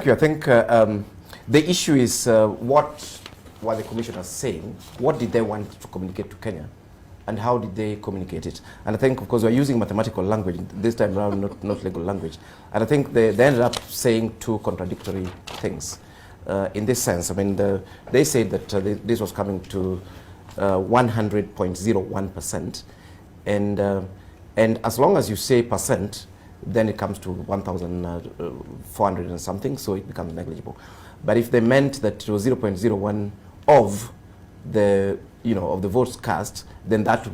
you. I think the issue is what were the commissioners saying? What did they want to communicate to Kenya? And how did they communicate it? And I think, of course, we're using mathematical language this time around, not legal language. And I think they ended up saying two contradictory things. In this sense, I mean, they said that this was coming to 100.01%. And as long as you say percent, then it comes to 1,400 and something, so it becomes negligible. But if they meant that it was 0.01 of the of the votes cast, then that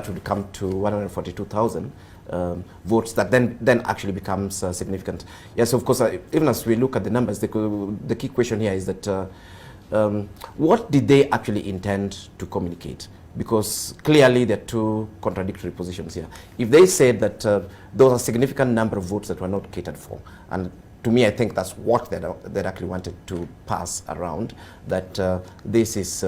would come to 142,000 votes. That then actually becomes significant. Yes, of course. Even as we look at the numbers, the key question here is that what did they actually intend to communicate? Because clearly there are two contradictory positions here. If they said that those are significant number of votes that were not catered for, and to me, I think that's what they actually wanted to pass around, that this is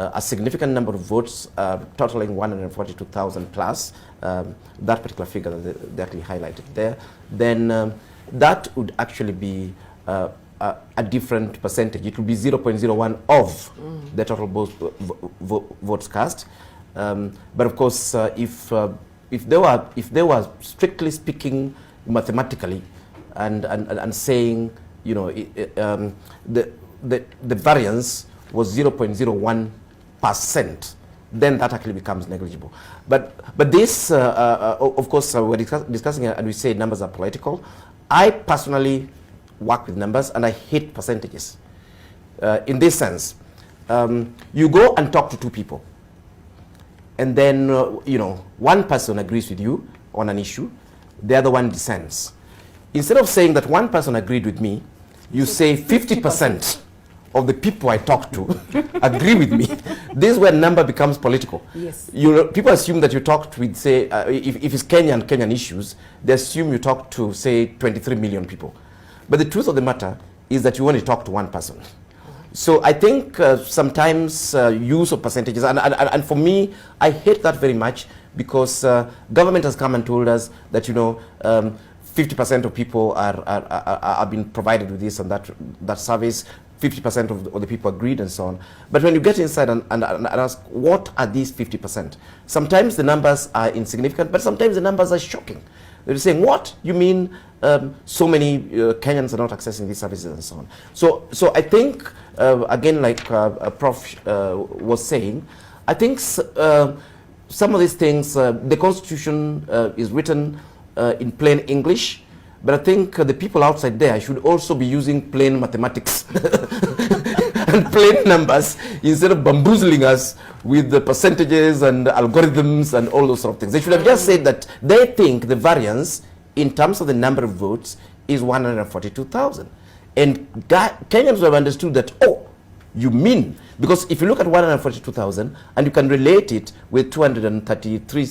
a significant number of votes, totaling 142,000 plus, that particular figure that they actually highlighted there, then that would actually be a different percentage. It would be 0.01 of the total votes cast. But of course, if they were strictly speaking mathematically and saying, the variance was 0.01%, then that actually becomes negligible. But this, of course, we're discussing and we say numbers are political. I personally work with numbers and I hate percentages. In this sense, you go and talk to two people, and then one person agrees with you on an issue, the other one dissents. Instead of saying that one person agreed with me, you say 50% of the people I talk to agree with me. This is where number becomes political. Yes. People assume that you talked with, say, if it's Kenyan issues, they assume you talk to, say, 23 million people. But the truth of the matter is that you only talk to one person. So I think sometimes use of percentages, and for me, I hate that very much, because government has come and told us that 50% of people are being provided with this and that service. 50% of the people agreed and so on. But when you get inside and ask, what are these 50%? Sometimes the numbers are insignificant, but sometimes the numbers are shocking. They're saying, what? You mean so many Kenyans are not accessing these services and so on. So I think, again, like Prof was saying, I think some of these things, the Constitution is written in plain English, but I think the people outside there should also be using plain mathematics and plain numbers, instead of bamboozling us with the percentages and algorithms and all those sort of things. They should have just said that they think the variance in terms of the number of votes is 142,000. And Kenyans would have understood that, oh, you mean, because if you look at 142,000 and you can relate it with 233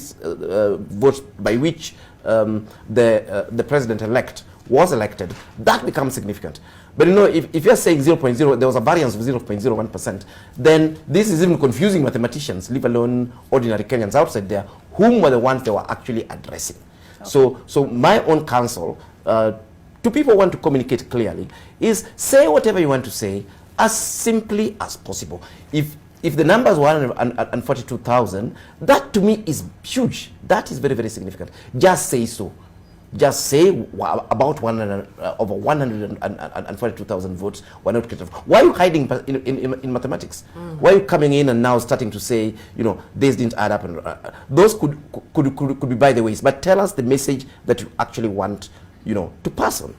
votes by which the president-elect was elected, that becomes significant. But if you're saying 0.0, there was a variance of 0.01%, then this is even confusing mathematicians, leave alone ordinary Kenyans outside there, whom were the ones they were actually addressing. Okay. So my own counsel to people who want to communicate clearly is say whatever you want to say as simply as possible. If the numbers were 142,000, that to me is huge. That is very, very significant. Just say so. Just say about over 142,000 votes were not catered for. Why are you hiding in mathematics? Why are you coming in and now starting to say, this didn't add up? And those could be by the ways. But tell us the message that you actually want, to pass on.